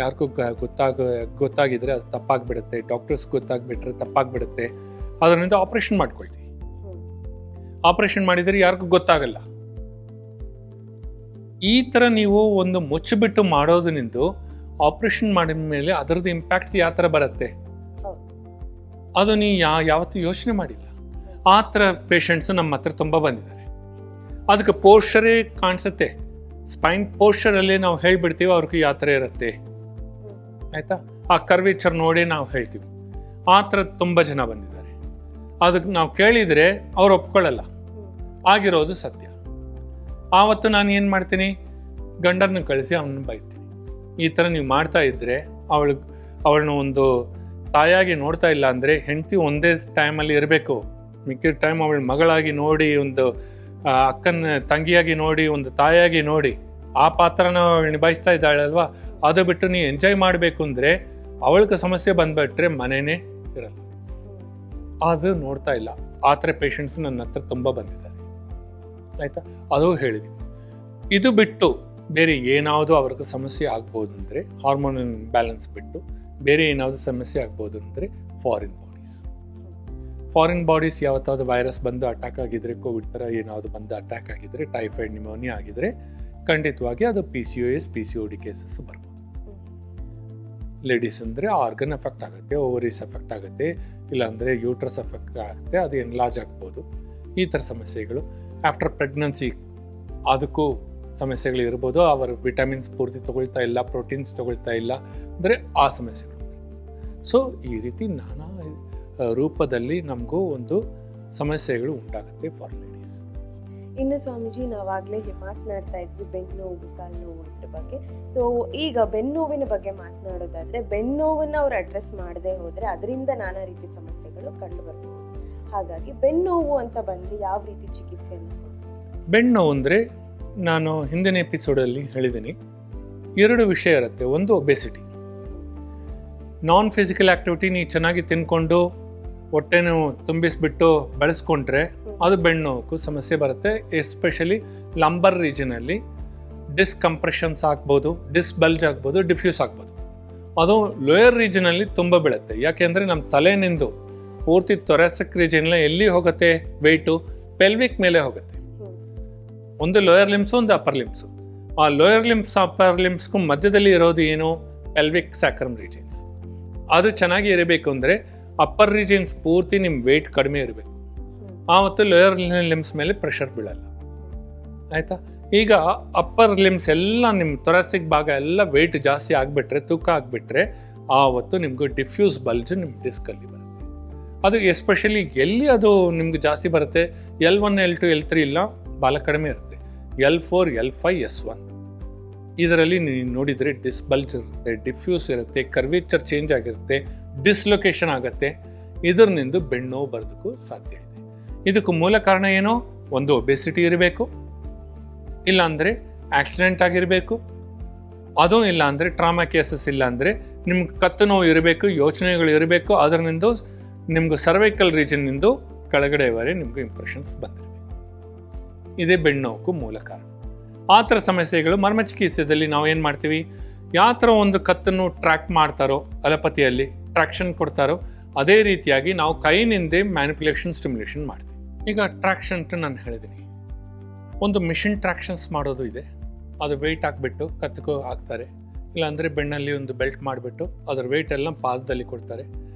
ಯಾರಿಗೂ ಗೊತ್ತಾಗಿದ್ರೆ ಅದು ತಪ್ಪಾಗ್ಬಿಡುತ್ತೆ, ಡಾಕ್ಟರ್ಸ್ ಗೊತ್ತಾಗ್ಬಿಟ್ರೆ ತಪ್ಪಾಗ್ಬಿಡುತ್ತೆ, ಅದರಿಂದ ಆಪ್ರೇಷನ್ ಮಾಡ್ಕೊಳ್ತೀವಿ. ಆಪ್ರೇಷನ್ ಮಾಡಿದರೆ ಯಾರಿಗೂ ಗೊತ್ತಾಗಲ್ಲ. ಈ ಥರ ನೀವು ಒಂದು ಮುಚ್ಚಿಬಿಟ್ಟು ಮಾಡೋದ್ರಿಂದ ಆಪ್ರೇಷನ್ ಮಾಡಿದ ಮೇಲೆ ಅದರದ್ದು ಇಂಪ್ಯಾಕ್ಟ್ಸ್ ಯಾವ ಥರ ಬರುತ್ತೆ ಅದು ನೀವು ಯಾವತ್ತೂ ಯೋಚನೆ ಮಾಡಿಲ್ಲ. ಆ ಥರ ಪೇಷಂಟ್ಸು ನಮ್ಮ ಹತ್ರ ತುಂಬ ಬಂದಿದ್ದಾರೆ. ಅದಕ್ಕೆ ಪೋಸ್ಚರೇ ಕಾಣಿಸುತ್ತೆ, ಸ್ಪೈನ್ ಪೋಸ್ಚರಲ್ಲಿ ನಾವು ಹೇಳ್ಬಿಡ್ತೀವಿ ಅವ್ರಿಗೆ ಯಾವ ಥರ ಇರುತ್ತೆ, ಆಯಿತಾ? ಆ ಕರ್ವೇಚರ್ ನೋಡಿ ನಾವು ಹೇಳ್ತೀವಿ. ಆ ಥರ ತುಂಬ ಜನ ಬಂದಿದ್ದಾರೆ. ಅದಕ್ಕೆ ನಾವು ಕೇಳಿದರೆ ಅವ್ರು ಒಪ್ಕೊಳ್ಳಲ್ಲ, ಆಗಿರೋದು ಸತ್ಯ. ಆವತ್ತು ನಾನು ಏನು ಮಾಡ್ತೀನಿ, ಗಂಡರನ್ನ ಕಳಿಸಿ ಅವನ್ನ ಬೈತೀನಿ. ಈ ಥರ ನೀವು ಮಾಡ್ತಾ ಇದ್ದರೆ ಅವಳನ್ನ ಒಂದು ತಾಯಾಗಿ ನೋಡ್ತಾ ಇಲ್ಲ ಅಂದರೆ, ಹೆಂಡತಿ ಒಂದೇ ಟೈಮಲ್ಲಿ ಇರಬೇಕು, ಮಿಕ್ಕಿದ ಟೈಮ್ ಅವಳ ಮಗಳಾಗಿ ನೋಡಿ, ಒಂದು ಅಕ್ಕನ ತಂಗಿಯಾಗಿ ನೋಡಿ, ಒಂದು ತಾಯಾಗಿ ನೋಡಿ ಆ ಪಾತ್ರನ ಅವಳು ನಿಭಾಯಿಸ್ತಾ ಇದ್ದಾಳಲ್ವಾ, ಅದು ಬಿಟ್ಟು ನೀವು ಎಂಜಾಯ್ ಮಾಡಬೇಕು ಅಂದರೆ ಅವಳಿಗೆ ಸಮಸ್ಯೆ ಬಂದುಬಿಟ್ರೆ ಮನೆಯೇ ಇರಲ್ಲ. ಅದು ನೋಡ್ತಾ ಇಲ್ಲ. ಆ ಥರ ಪೇಷಂಟ್ಸ್ ನನ್ನ ಹತ್ರ ತುಂಬ ಬಂದಿದ್ದಾರೆ, ಆಯಿತಾ? ಅದು ಹೇಳಿದ್ವಿ. ಇದು ಬಿಟ್ಟು ಬೇರೆ ಏನಾವುದು ಅವ್ರಿಗೆ ಸಮಸ್ಯೆ ಆಗ್ಬೋದು ಅಂದರೆ, ಹಾರ್ಮೋನ್ ಬ್ಯಾಲೆನ್ಸ್ ಬಿಟ್ಟು ಬೇರೆ ಏನಾದರೂ ಸಮಸ್ಯೆ ಆಗ್ಬೋದು ಅಂದರೆ ಫಾರಿನ್ ಬಾಡೀಸ್ ಯಾವತ್ತಾவது ವೈರಸ್ ಬಂದು ಅಟ್ಯಾಕ್ ಆಗಿದ್ರೆ, ಕೋವಿಡ್ ಥರ ಏನಾದರೂ ಬಂದು ಅಟ್ಯಾಕ್ ಆಗಿದ್ರೆ, ಟೈಫಾಯ್ಡ್ ನ್ಯೂಮೋನಿಯಾ ಆಗಿದ್ರೆ ಖಂಡಿತವಾಗಿ ಅದು PCOS PCOD ಕೇಸಸ್ ಬರ್ಬೋದು. ಲೇಡೀಸ್ ಅಂದರೆ ಆರ್ಗನ್ ಎಫೆಕ್ಟ್ ಆಗುತ್ತೆ, ಓವರೀಸ್ ಎಫೆಕ್ಟ್ ಆಗುತ್ತೆ, ಇಲ್ಲಾಂದರೆ ಯೂಟ್ರಸ್ ಎಫೆಕ್ಟ್ ಆಗುತ್ತೆ, ಅದು ಎನ್ಲಾರ್ಜ್ ಆಗ್ಬೋದು. ಈ ಥರ ಸಮಸ್ಯೆಗಳು ಆಫ್ಟರ್ ಪ್ರೆಗ್ನೆನ್ಸಿ ಅದಕ್ಕೂ ಸಮಸ್ಯೆಗಳು ಇರ್ಬೋದು. ಅವರು ವಿಟಮಿನ್ಸ್ ಪೂರ್ತಿ ತೊಗೊಳ್ತಾ ಇಲ್ಲ, ಪ್ರೋಟೀನ್ಸ್ ತೊಗೊಳ್ತಾ ಇಲ್ಲ ಅಂದರೆ ಆ ಸಮಸ್ಯೆಗಳು. ಸೊ ಈ ರೀತಿ ನಾನಾ ರೂಪದಲ್ಲಿ ನಮಗೂ ಒಂದು ಸಮಸ್ಯೆಗಳು ಉಂಟಾಗುತ್ತೆ ಫಾರ್ ಲೇಡೀಸ್. ಇನ್ನು ಸ್ವಾಮೀಜಿ, ನಾವಾಗಲೇ ಮಾತನಾಡ್ತಾ ಇದ್ವಿ ಬೆನ್ನು ನೋವು, ಕಾಲು ನೋವು ಇದ್ರ ಬಗ್ಗೆ. ಸೊ ಈಗ ಬೆನ್ನು ನೋವಿನ ಬಗ್ಗೆ ಮಾತನಾಡೋದಾದ್ರೆ, ಬೆನ್ನು ನೋವನ್ನು ಅವ್ರು ಅಡ್ರೆಸ್ ಮಾಡದೆ ಹೋದರೆ ಅದರಿಂದ ನಾನಾ ರೀತಿ ಸಮಸ್ಯೆಗಳು ಕಂಡು ಬರ್ಬೋದು. ಹಾಗಾಗಿ ಬೆನ್ನು ನೋವು ಅಂತ ಬಂದು ಯಾವ ರೀತಿ ಚಿಕಿತ್ಸೆಯನ್ನು? ಬೆನ್ನು ನೋವು ಅಂದರೆ ನಾನು ಹಿಂದಿನ ಎಪಿಸೋಡಲ್ಲಿ ಹೇಳಿದ್ದೀನಿ, 2 ವಿಷಯ ಇರುತ್ತೆ. ಒಂದು ಒಬೆಸಿಟಿ, ನಾನ್ ಫಿಸಿಕಲ್ ಆ್ಯಕ್ಟಿವಿಟಿ. ನೀವು ಚೆನ್ನಾಗಿ ತಿನ್ಕೊಂಡು ಹೊಟ್ಟೆನೂ ತುಂಬಿಸ್ಬಿಟ್ಟು ಬೆಳೆಸ್ಕೊಂಡ್ರೆ ಅದು ಬೆನ್ನು ನೋವು ಸಮಸ್ಯೆ ಬರುತ್ತೆ. ಎಸ್ಪೆಷಲಿ ಲಂಬರ್ ರೀಜನಲ್ಲಿ ಡಿಸ್ಕಂಪ್ರೆಷನ್ಸ್ ಆಗ್ಬೋದು, ಡಿಸ್ಬಲ್ಜ್ ಆಗ್ಬೋದು, ಡಿಫ್ಯೂಸ್ ಆಗ್ಬೋದು. ಅದು ಲೋಯರ್ ರೀಜನಲ್ಲಿ ತುಂಬ ಬೀಳುತ್ತೆ. ಯಾಕೆಂದರೆ ನಮ್ಮ ತಲೆನಿಂದು ಪೂರ್ತಿ ಥೊರಾಸಿಕ್ ರೀಜನ್ ಎಲ್ಲಿ ಹೋಗುತ್ತೆ ವೆಯ್ಟು? ಪೆಲ್ವಿಕ್ ಮೇಲೆ ಹೋಗುತ್ತೆ. ಒಂದು ಲೋಯರ್ ಲಿಮ್ಸು, ಒಂದು ಅಪ್ಪರ್ ಲಿಮ್ಸು. ಆ ಲೋಯರ್ ಲಿಮ್ಸ್ ಅಪ್ಪರ್ ಲಿಮ್ಸ್ಗೂ ಮಧ್ಯದಲ್ಲಿ ಇರೋದು ಏನು? Pelvic sacrum regions. ಅದು ಚೆನ್ನಾಗಿ ಇರಬೇಕು ಅಂದರೆ ಅಪ್ಪರ್ ರೀಜನ್ಸ್ ಪೂರ್ತಿ ನಿಮ್ಮ ವೆಯ್ಟ್ ಕಡಿಮೆ ಇರಬೇಕು. ಆವತ್ತು ಲೋಯರ್ ಲಿಮ್ಸ್ ಮೇಲೆ ಪ್ರೆಷರ್ ಬೀಳಲ್ಲ, ಆಯಿತಾ? ಈಗ ಅಪ್ಪರ್ ಲಿಮ್ಸ್ ಎಲ್ಲ ನಿಮ್ಮ ಥೊರಾಸಿಕ್ ಭಾಗ ಎಲ್ಲ ವೆಯ್ಟ್ ಜಾಸ್ತಿ ಆಗಿಬಿಟ್ರೆ, ತೂಕ ಆಗಿಬಿಟ್ರೆ, ಆವತ್ತು ನಿಮಗೂ ಡಿಫ್ಯೂಸ್ ಬಲ್ಜ್ ನಿಮ್ಮ ಡಿಸ್ಕಲ್ಲಿ ಬರುತ್ತೆ. ಅದು ಎಸ್ಪೆಷಲಿ ಎಲ್ಲಿ ಅದು ನಿಮ್ಗೆ ಜಾಸ್ತಿ ಬರುತ್ತೆ? L1 L2 L3 ಇಲ್ಲ, ಭಾಳ ಕಡಿಮೆ ಇರುತ್ತೆ. L4 L5 S1 ಇದರಲ್ಲಿ ನೀವು ನೋಡಿದರೆ ಡಿಸ್ಬಲ್ಜ್ ಇರುತ್ತೆ, ಡಿಫ್ಯೂಸ್ ಇರುತ್ತೆ, ಕರ್ವೇಚರ್ ಚೇಂಜ್ ಆಗಿರುತ್ತೆ, ಡಿಸ್ಲೊಕೇಶನ್ ಆಗುತ್ತೆ. ಇದರಿಂದ ಬೆನ್ನು ನೋವು ಬರೋದಕ್ಕೂ ಸಾಧ್ಯ ಇದೆ. ಇದಕ್ಕೂ ಮೂಲ ಕಾರಣ ಏನೋ? ಒಂದು ಒಬೆಸಿಟಿ ಇರಬೇಕು, ಇಲ್ಲಾಂದರೆ ಆಕ್ಸಿಡೆಂಟ್ ಆಗಿರಬೇಕು, ಅದು ಇಲ್ಲ ಅಂದರೆ ಟ್ರಾಮಾ ಕೇಸಸ್, ಇಲ್ಲ ಅಂದರೆ ನಿಮ್ಗೆ ಕತ್ತು ನೋವು ಇರಬೇಕು, ಯೋಚನೆಗಳು ಇರಬೇಕು. ಅದರಿಂದ ನಿಮ್ಗೆ ಸರ್ವೈಕಲ್ ರೀಜನ್ನಿಂದ ಕೆಳಗಡೆವರೆ ನಿಮ್ಗೆ ಇಂಪ್ರೆಷನ್ಸ್ ಬಂದಿರಬೇಕು. ಇದೇ ಬೆನ್ನು ನೋವುಗೂ ಮೂಲ ಕಾರಣ. ಆ ಥರ ಸಮಸ್ಯೆಗಳು ಮರ್ಮ ಚಿಕಿತ್ಸೆಯಲ್ಲಿ ನಾವು ಏನು ಮಾಡ್ತೀವಿ? ಯಾವ ಥರ ಒಂದು ಕತ್ತನ್ನು ಟ್ರ್ಯಾಕ್ ಮಾಡ್ತಾರೋ, ಅಲಪತಿಯಲ್ಲಿ ಟ್ರ್ಯಾಕ್ಷನ್ ಕೊಡ್ತಾರೋ, ಅದೇ ರೀತಿಯಾಗಿ ನಾವು ಕೈನಿಂದ ಮ್ಯಾನಿಪುಲೇಷನ್ ಸ್ಟಿಮ್ಯುಲೇಷನ್ ಮಾಡ್ತೀವಿ. ಈಗ ಟ್ರ್ಯಾಕ್ಷನ್ ಅಂತ ನಾನು ಹೇಳಿದ್ದೀನಿ, ಒಂದು ಮಿಷಿನ್ ಟ್ರ್ಯಾಕ್ಷನ್ಸ್ ಮಾಡೋದು ಇದೆ. ಅದು ವೆಯ್ಟ್ ಹಾಕ್ಬಿಟ್ಟು ಕತ್ತಕ್ಕೂ ಹಾಕ್ತಾರೆ, ಇಲ್ಲಾಂದರೆ ಬೆಣ್ಣಲ್ಲಿ ಒಂದು ಬೆಲ್ಟ್ ಮಾಡಿಬಿಟ್ಟು ಅದರ ವೆಯ್ಟ್ ಎಲ್ಲ ಪಾದದಲ್ಲಿ ಕೊಡ್ತಾರೆ,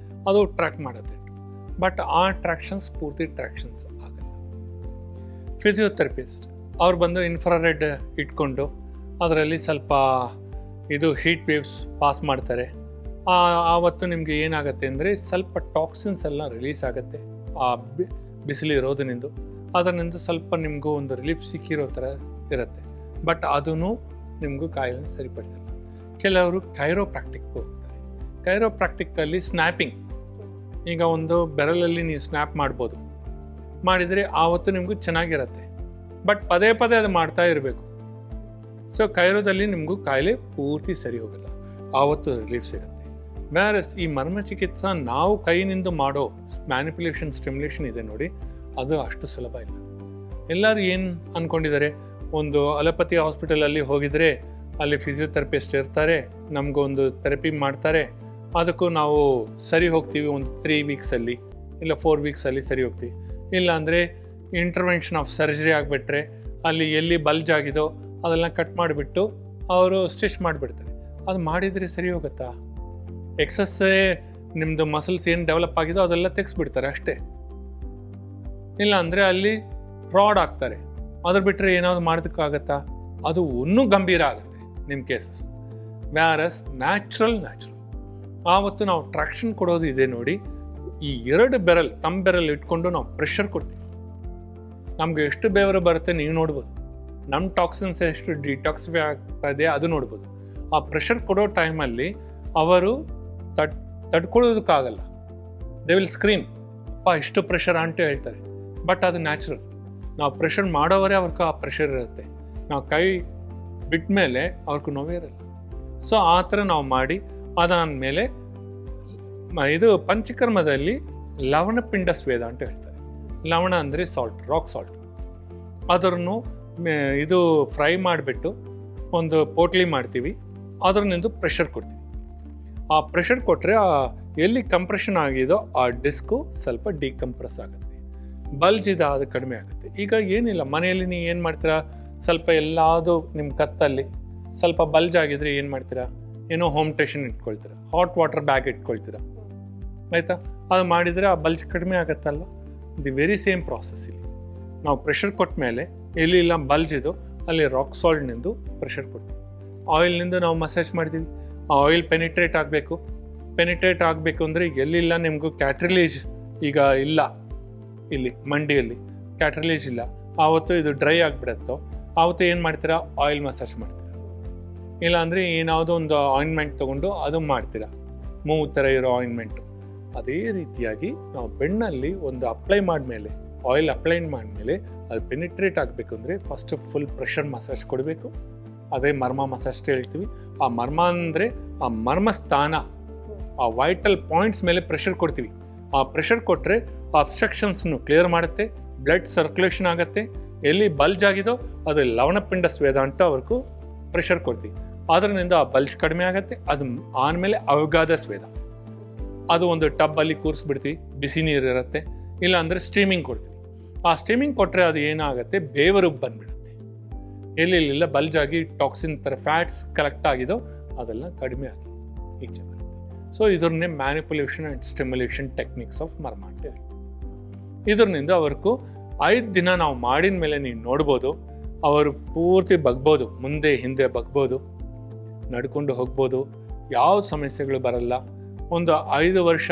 ಅದು ಟ್ರ್ಯಾಕ್ ಮಾಡೋದು. ಬಟ್ ಆ ಟ್ರ್ಯಾಕ್ಷನ್ಸ್ ಪೂರ್ತಿ ಟ್ರ್ಯಾಕ್ಷನ್ಸ್ ಆಗಲ್ಲ. ಫಿಸಿಯೋಥೆರಪಿಸ್ಟ್ ಅವ್ರು ಬಂದು ಇನ್ಫ್ರಾರೆಡ್ ಇಟ್ಕೊಂಡು ಅದರಲ್ಲಿ ಸ್ವಲ್ಪ ಇದು ಹೀಟ್ ವೇವ್ಸ್ ಪಾಸ್ ಮಾಡ್ತಾರೆ. ಆವತ್ತು ನಿಮಗೆ ಏನಾಗುತ್ತೆ ಅಂದರೆ ಸ್ವಲ್ಪ ಟಾಕ್ಸಿನ್ಸ್ ಎಲ್ಲ ರಿಲೀಸ್ ಆಗುತ್ತೆ. ಬಿಸಿಲಿರೋದನಿಂದ ಅದರಿಂದ ಸ್ವಲ್ಪ ನಿಮಗೂ ಒಂದು ರಿಲೀಫ್ ಸಿಕ್ಕಿರೋ ಥರ ಇರುತ್ತೆ. ಬಟ್ ಅದೂ ನಿಮಗೂ ಕಾಯಿಲೆ ಸರಿಪಡಿಸಲ್ಲ. ಕೆಲವರು ಕೈರೋಪ್ರಾಕ್ಟಿಕ್ಗೆ ಹೋಗ್ತಾರೆ. ಕೈರೋಪ್ರಾಕ್ಟಿಕ್ಕಲ್ಲಿ ಸ್ನ್ಯಾಪಿಂಗ್, ಈಗ ಒಂದು ಬೆರಳಲ್ಲಿ ನೀವು ಸ್ನ್ಯಾಪ್ ಮಾಡ್ಬೋದು, ಮಾಡಿದರೆ ಆವತ್ತು ನಿಮಗೂ ಚೆನ್ನಾಗಿರುತ್ತೆ. ಬಟ್ ಪದೇ ಪದೇ ಅದು ಮಾಡ್ತಾ ಇರಬೇಕು. ಸೊ ಕೈರೋದಲ್ಲಿ ನಿಮಗೂ ಕಾಯಿಲೆ ಪೂರ್ತಿ ಸರಿ ಹೋಗಲ್ಲ, ಆವತ್ತು ರಿಲೀಫ್ ಸಿಗುತ್ತೆ. ವ್ಯಾರಸ್ ಈ ಮರ್ಮ ಚಿಕಿತ್ಸಾ ನಾವು ಕೈನಿಂದ ಮಾಡೋ ಮ್ಯಾನಿಪುಲೇಷನ್ ಸ್ಟಿಮ್ಯುಲೇಷನ್ ಇದೆ ನೋಡಿ, ಅದು ಅಷ್ಟು ಸುಲಭ ಇಲ್ಲ. ಎಲ್ಲರೂ ಏನು ಅಂದ್ಕೊಂಡಿದ್ದಾರೆ, ಒಂದು ಅಲೋಪತಿ ಹಾಸ್ಪಿಟಲಲ್ಲಿ ಹೋಗಿದರೆ ಅಲ್ಲಿ ಫಿಸಿಯೋಥೆರಪಿಸ್ಟ್ ಇರ್ತಾರೆ, ನಮಗೊಂದು ಥೆರಪಿ ಮಾಡ್ತಾರೆ, ಅದಕ್ಕೂ ನಾವು ಸರಿ ಹೋಗ್ತೀವಿ ಒಂದು 3 ವೀಕ್ಸಲ್ಲಿ ಇಲ್ಲ 4 ವೀಕ್ಸಲ್ಲಿ ಸರಿ ಹೋಗ್ತೀವಿ. ಇಲ್ಲಾಂದರೆ ಇಂಟರ್ವೆನ್ಷನ್ ಆಫ್ ಸರ್ಜರಿ ಆಗಿಬಿಟ್ರೆ ಅಲ್ಲಿ ಎಲ್ಲಿ ಬಲ್ಜ್ ಆಗಿದೋ ಅದೆಲ್ಲ ಕಟ್ ಮಾಡಿಬಿಟ್ಟು ಅವರು ಸ್ಟಿಚ್ ಮಾಡಿಬಿಡ್ತಾರೆ. ಅದು ಮಾಡಿದರೆ ಸರಿ ಹೋಗುತ್ತಾ? ಎಕ್ಸಸ್ಸೇ ನಿಮ್ಮದು ಮಸಲ್ಸ್ ಏನು ಡೆವಲಪ್ ಆಗಿದೋ ಅದೆಲ್ಲ ತೆಗೆಸ್ಬಿಡ್ತಾರೆ ಅಷ್ಟೇ. ಇಲ್ಲ ಅಂದರೆ ಅಲ್ಲಿ ರಾಡ್ ಹಾಕ್ತಾರೆ, ಅದ್ರ ಬಿಟ್ಟರೆ ಏನಾದ್ರು ಮಾಡೋದಕ್ಕಾಗತ್ತಾ? ಅದು ಇನ್ನೂ ಗಂಭೀರ ಆಗುತ್ತೆ ನಿಮ್ಮ ಕೇಸಸ್. ವ್ಯಾರಸ್ ನ್ಯಾಚುರಲ್ ಆವತ್ತು ನಾವು ಟ್ರಾಕ್ಷನ್ ಕೊಡೋದು ಇದೆ ನೋಡಿ, ಈ 2 ಬೆರಲ್ ತಮ್ಮ ಬೆರಲ್ ಇಟ್ಕೊಂಡು ನಾವು ಪ್ರೆಷರ್ ಕೊಡ್ತೀವಿ. ನಮ್ಗೆ ಎಷ್ಟು ಬೆವರು ಬರುತ್ತೆ ನೀವು ನೋಡ್ಬೋದು, ನಮ್ಮ ಟಾಕ್ಸಿನ್ಸ್ ಎಷ್ಟು ಡಿಟಾಕ್ಸಿಫೈ ಆಗ್ತಾ ಇದೆ ಅದು ನೋಡ್ಬೋದು. ಆ ಪ್ರೆಷರ್ ಕೊಡೋ ಟೈಮಲ್ಲಿ ಅವರು ತಡ್ಕೊಳ್ಳೋದಕ್ಕಾಗಲ್ಲ, ದೇ ವಿಲ್ ಸ್ಕ್ರೀಮ್, ಅಪ್ಪ ಇಷ್ಟು ಪ್ರೆಷರ್ ಅಂತ ಹೇಳ್ತಾರೆ. ಬಟ್ ಅದು ನ್ಯಾಚುರಲ್. ನಾವು ಪ್ರೆಷರ್ ಮಾಡೋವರೇ ಅವ್ರಿಗೆ ಆ ಪ್ರೆಷರ್ ಇರುತ್ತೆ, ನಾವು ಕೈ ಬಿಟ್ಟ ಮೇಲೆ ಅವ್ರಿಗೂ ನೋವೇ ಇರಲ್ಲ. ಸೊ ಆ ಥರ ನಾವು ಮಾಡಿ ಅದಾದಮೇಲೆ ಇದು ಪಂಚಕರ್ಮದಲ್ಲಿ ಲವಣಪಿಂಡ ಸ್ವೇದ ಅಂತ ಹೇಳ್ತಾರೆ. ಲವಣ ಅಂದರೆ ಸಾಲ್ಟ್, ರಾಕ್ ಸಾಲ್ಟ್. ಅದನ್ನು ಇದು ಫ್ರೈ ಮಾಡಿಬಿಟ್ಟು ಒಂದು ಪೋಟ್ಲಿ ಮಾಡ್ತೀವಿ, ಅದರಿಂದ ಪ್ರೆಷರ್ ಕೊಡ್ತೀವಿ. ಆ ಪ್ರೆಷರ್ ಕೊಟ್ಟರೆ ಎಲ್ಲಿ ಕಂಪ್ರೆಷನ್ ಆಗಿದೋ ಆ ಡಿಸ್ಕು ಸ್ವಲ್ಪ ಡಿಕಂಪ್ರೆಸ್ ಆಗುತ್ತೆ, ಬಲ್ಜ್ ಇದೆ ಅದು ಕಡಿಮೆ ಆಗುತ್ತೆ. ಈಗ ಏನಿಲ್ಲ, ಮನೆಯಲ್ಲಿ ನೀವು ಏನು ಮಾಡ್ತೀರಾ, ಸ್ವಲ್ಪ ಎಲ್ಲಾದು ನಿಮ್ಮ ಕತ್ತಲ್ಲಿ ಸ್ವಲ್ಪ ಬಲ್ಜ್ ಆಗಿದ್ರೆ ಏನು ಮಾಡ್ತೀರಾ, ಏನೋ ಹೋಮ್ ಟೇಷನ್ ಇಟ್ಕೊಳ್ತೀರಾ, ಹಾಟ್ ವಾಟರ್ ಬ್ಯಾಗ್ ಇಟ್ಕೊಳ್ತೀರಾ, ಆಯಿತಾ? ಅದು ಮಾಡಿದರೆ ಆ ಬಲ್ಜ್ ಕಡಿಮೆ ಆಗುತ್ತಲ್ವ. ದಿ ವೆರಿ ಸೇಮ್ ಪ್ರಾಸೆಸ್ ಇಲ್ಲಿ. ನಾವು ಪ್ರೆಷರ್ ಕೊಟ್ಟ ಮೇಲೆ ಎಲ್ಲಿಲ್ಲ ಬಲ್ಜ್ ಇದು ಅಲ್ಲಿ ರಾಕ್ ಸಾಲ್ಟ್ನಿಂದ ಪ್ರೆಷರ್ ಕೊಡ್ತೀವಿ. ಆಯಿಲ್ನಿಂದ ನಾವು ಮಸಾಜ್ ಮಾಡ್ತೀವಿ. ಆ ಆಯಿಲ್ ಪೆನಿಟ್ರೇಟ್ ಆಗಬೇಕು ಅಂದರೆ ಎಲ್ಲಿಲ್ಲ ನಿಮಗೂ ಕ್ಯಾಟ್ರಿಲೇಜ್ ಈಗ ಇಲ್ಲ, ಇಲ್ಲಿ ಮಂಡಿಯಲ್ಲಿ ಕ್ಯಾಟ್ರಿಲೇಜ್ ಇಲ್ಲ, ಆವತ್ತು ಇದು ಡ್ರೈ ಆಗಿಬಿಡುತ್ತೋ ಆವತ್ತು ಏನು ಮಾಡ್ತೀರಾ, ಆಯಿಲ್ ಮಸಾಜ್ ಮಾಡ್ತೀರಾ. ಇಲ್ಲಾಂದರೆ ಏನಾವುದೋ ಒಂದು ಆಯಿಂಟ್ಮೆಂಟ್ ತೊಗೊಂಡು ಅದು ಮಾಡ್ತೀರಾ, ಮೂವ್ ಥರ ಇರೋ ಆಯಿಂಟ್ಮೆಂಟು. ಅದೇ ರೀತಿಯಾಗಿ ನಾವು ಬೆಣ್ಣಲ್ಲಿ ಒಂದು ಅಪ್ಲೈ ಮಾಡಿದ್ಮೇಲೆ, ಆಯಿಲ್ ಅಪ್ಲೈ ಮಾಡಿದ್ಮೇಲೆ ಅದು ಪೆನಿಟ್ರೇಟ್ ಆಗಬೇಕು ಅಂದರೆ ಫಸ್ಟ್ ಫುಲ್ ಪ್ರೆಷರ್ ಮಸಾಜ್ ಕೊಡಬೇಕು. ಅದೇ ಮರ್ಮ ಮಸಾಜ್ ಹೇಳ್ತೀವಿ. ಆ ಮರ್ಮ ಅಂದರೆ ಆ ಮರ್ಮ ಸ್ಥಾನ, ಆ ವೈಟಲ್ ಪಾಯಿಂಟ್ಸ್ ಮೇಲೆ ಪ್ರೆಷರ್ ಕೊಡ್ತೀವಿ. ಆ ಪ್ರೆಷರ್ ಕೊಟ್ಟರೆ ಅಬ್ಸ್ಟ್ರಕ್ಷನ್ಸ್ನು ಕ್ಲಿಯರ್ ಮಾಡುತ್ತೆ, ಬ್ಲಡ್ ಸರ್ಕ್ಯುಲೇಷನ್ ಆಗುತ್ತೆ. ಎಲ್ಲಿ ಬಲ್ಜ್ ಆಗಿದೋ ಅದು ಲವಣಪಿಂಡ ಸ್ವೇದ ಅಂತ ಅವ್ರಿಗೂ ಪ್ರೆಷರ್ ಕೊಡ್ತೀವಿ. ಅದರಿಂದ ಆ ಬಲ್ಜ್ ಕಡಿಮೆ ಆಗುತ್ತೆ. ಅದು ಆದಮೇಲೆ ಅವಗಾಧ ಸ್ವೇದ, ಅದು ಒಂದು ಟಬ್ಬಲ್ಲಿ ಕೂರಿಸ್ಬಿಡ್ತೀವಿ, ಬಿಸಿ ನೀರು ಇರುತ್ತೆ. ಇಲ್ಲ ಅಂದರೆ ಸ್ಟ್ರೀಮಿಂಗ್ ಕೊಡ್ತೀವಿ. ಆ ಸ್ಟ್ರೀಮಿಂಗ್ ಕೊಟ್ಟರೆ ಅದು ಏನಾಗುತ್ತೆ, ಬೇವರು ಬಂದುಬಿಡುತ್ತೆ. ಎಲ್ಲೆಲ್ಲ ಬಲ್ಜ್ ಆಗಿ ಟಾಕ್ಸಿನ್ ಥರ ಫ್ಯಾಟ್ಸ್ ಕಲೆಕ್ಟ್ ಆಗಿದೋ ಅದೆಲ್ಲ ಕಡಿಮೆ ಆಗಿ ಈಚೆ ಬರುತ್ತೆ. ಸೊ ಇದನ್ನೇ manipulation and stimulation techniques of ಮರ್ಮ ಅಂತ ಹೇಳ್ತೀವಿ. ಇದರಿಂದ ಅವ್ರಿಗೂ 5 ದಿನ ನಾವು ಮಾಡಿದ ಮೇಲೆ ನೀವು ನೋಡ್ಬೋದು, ಅವರು ಪೂರ್ತಿ ಬಗ್ಬೋದು, ಮುಂದೆ ಹಿಂದೆ ಬಗ್ಬೋದು, ನಡ್ಕೊಂಡು ಹೋಗ್ಬೋದು, ಯಾವ ಸಮಸ್ಯೆಗಳು ಬರಲ್ಲ. ಒಂದು 5 ವರ್ಷ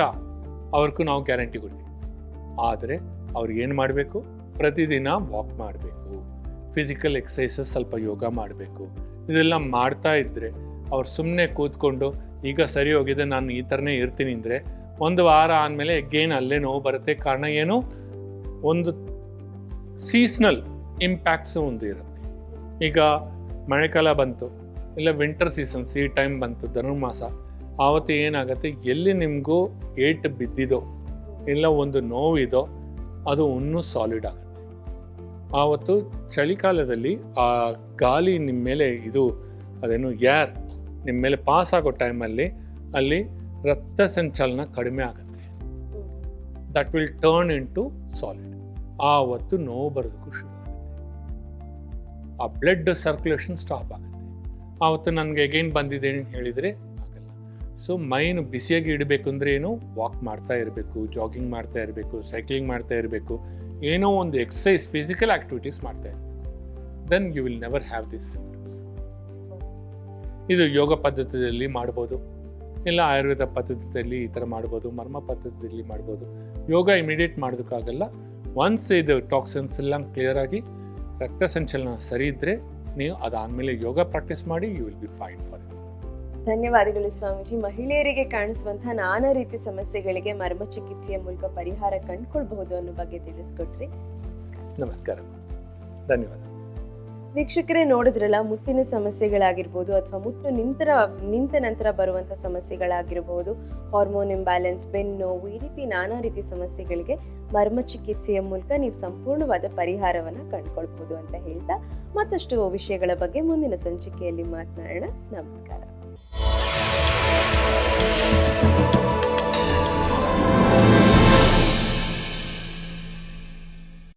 ಅವ್ರಿಗೂ ನಾವು ಗ್ಯಾರಂಟಿ ಕೊಡ್ತೀವಿ. ಆದರೆ ಅವ್ರು ಏನು ಮಾಡಬೇಕು, ಪ್ರತಿದಿನ ವಾಕ್ ಮಾಡಬೇಕು, ಫಿಸಿಕಲ್ ಎಕ್ಸಸೈಸಸ್, ಸ್ವಲ್ಪ ಯೋಗ ಮಾಡಬೇಕು. ಇದೆಲ್ಲ ಮಾಡ್ತಾ ಇದ್ದರೆ ಅವ್ರು ಸುಮ್ಮನೆ ಕೂತ್ಕೊಂಡು ಈಗ ಸರಿ ಹೋಗಿದೆ ನಾನು ಈ ಥರನೇ ಇರ್ತೀನಿ ಅಂದರೆ 1 ವಾರ ಆದಮೇಲೆ ಎಗೇನ್ ಅಲ್ಲೇ ನೋವು ಬರುತ್ತೆ. ಕಾರಣ ಏನು, ಒಂದು ಸೀಸ್ನಲ್ ಇಂಪ್ಯಾಕ್ಟ್ಸು ಒಂದು ಇರುತ್ತೆ. ಈಗ ಮಳೆಕಾಲ ಬಂತು, ಇಲ್ಲ ವಿಂಟರ್ ಸೀಸನ್ಸ್ ಈ ಟೈಮ್ ಬಂತು, ಧನುರ್ಮಾಸ, ಆವತ್ತು ಏನಾಗುತ್ತೆ, ಎಲ್ಲಿ ನಿಮಗೂ ಏಟು ಬಿದ್ದಿದೋ ಇಲ್ಲ ಒಂದು ನೋವಿದೋ ಅದು ಇನ್ನೂ ಸಾಲಿಡ್ ಆಗುತ್ತೆ. ಆವತ್ತು ಚಳಿಗಾಲದಲ್ಲಿ ಆ ಗಾಳಿ ನಿಮ್ಮ ಮೇಲೆ ಇದು ಅದೇನು ಏರ್ ನಿಮ್ಮ ಮೇಲೆ ಪಾಸ್ ಆಗೋ ಟೈಮಲ್ಲಿ ಅಲ್ಲಿ ರಕ್ತ ಸಂಚಲನ ಕಡಿಮೆ ಆಗುತ್ತೆ. That will turn into solid. ಆವತ್ತು ನೋವು ಬರೋದಕ್ಕೂ ಶುರು ಆಗುತ್ತೆ, ಆ ಬ್ಲಡ್ ಸರ್ಕ್ಯುಲೇಷನ್ ಸ್ಟಾಪ್ ಆಗುತ್ತೆ. ಆವತ್ತು ನನಗೆ ಅಗೇನ್ ಬಂದಿದೆ ಅಂತ ಹೇಳಿದರೆ ಆಗಲ್ಲ. ಸೊ ಮೈನು ಬಿಸಿಯಾಗಿ ಇಡಬೇಕು ಅಂದರೆ ಏನು, ವಾಕ್ ಮಾಡ್ತಾ ಇರಬೇಕು, ಜಾಗಿಂಗ್ ಮಾಡ್ತಾ ಇರಬೇಕು, ಸೈಕ್ಲಿಂಗ್ ಮಾಡ್ತಾ ಇರಬೇಕು, ಏನೋ ಒಂದು ಎಕ್ಸಸೈಸ್, ಫಿಸಿಕಲ್ ಆಕ್ಟಿವಿಟೀಸ್ ಮಾಡ್ತಾ ಇರಬೇಕು. Then you will never have this symptoms. ಇದು ಯೋಗ ಪದ್ಧತಿಯಲ್ಲಿ ಮಾಡ್ಬೋದು, ಇಲ್ಲ ಆಯುರ್ವೇದ ಪದ್ಧತಿಯಲ್ಲಿ ಈ ಥರ ಮಾಡ್ಬೋದು, ಮರ್ಮ ಪದ್ಧತಿಯಲ್ಲಿ ಮಾಡ್ಬೋದು. ಯೋಗ ಇಮಿಡಿಯೇಟ್ ಮಾಡೋದಕ್ಕಾಗಲ್ಲ, ಒನ್ಸ್ ಇದು ಟಾಕ್ಸಿನ್ಸ್ ಎಲ್ಲ ಕ್ಲಿಯರ್ ಆಗಿ ರಕ್ತ ಸಂಚಲನ ಸರಿ ಇದ್ದರೆ ನೀವು ಅದಾದಮೇಲೆ ಯೋಗ ಪ್ರಾಕ್ಟೀಸ್ ಮಾಡಿ you will be fine for it. ಧನ್ಯವಾದಗಳು ಸ್ವಾಮೀಜಿ. ಮಹಿಳೆಯರಿಗೆ ಕಾಣಿಸುವಂತಹ ನಾನಾ ರೀತಿ ಸಮಸ್ಯೆಗಳಿಗೆ ಮರ್ಮ ಚಿಕಿತ್ಸೆಯ ಮೂಲಕ ಪರಿಹಾರ ಕಂಡುಕೊಳ್ಬಹುದು ಅನ್ನೋ ಬಗ್ಗೆ ತಿಳಿಸ್ಕೊಟ್ರಿ. ನಮಸ್ಕಾರ, ಧನ್ಯವಾದ. ವೀಕ್ಷಕರೇ, ನೋಡಿದ್ರಲ್ಲ, ಮುಟ್ಟಿನ ಸಮಸ್ಯೆಗಳಾಗಿರ್ಬೋದು ಅಥವಾ ಮುಟ್ಟು ನಿಂತ ನಂತರ ಬರುವಂಥ ಸಮಸ್ಯೆಗಳಾಗಿರ್ಬೋದು, ಹಾರ್ಮೋನ್ ಇಂಬ್ಯಾಲೆನ್ಸ್, ಬೆನ್ನೋವು, ಈ ರೀತಿ ನಾನಾ ರೀತಿ ಸಮಸ್ಯೆಗಳಿಗೆ ಮರ್ಮ ಚಿಕಿತ್ಸೆಯ ಮೂಲಕ ನೀವು ಸಂಪೂರ್ಣವಾದ ಪರಿಹಾರವನ್ನು ಕಂಡುಕೊಳ್ಬೋದು ಅಂತ ಹೇಳ್ತಾ ಮತ್ತಷ್ಟು ವಿಷಯಗಳ ಬಗ್ಗೆ ಮುಂದಿನ ಸಂಚಿಕೆಯಲ್ಲಿ ಮಾತನಾಡೋಣ. ನಮಸ್ಕಾರ.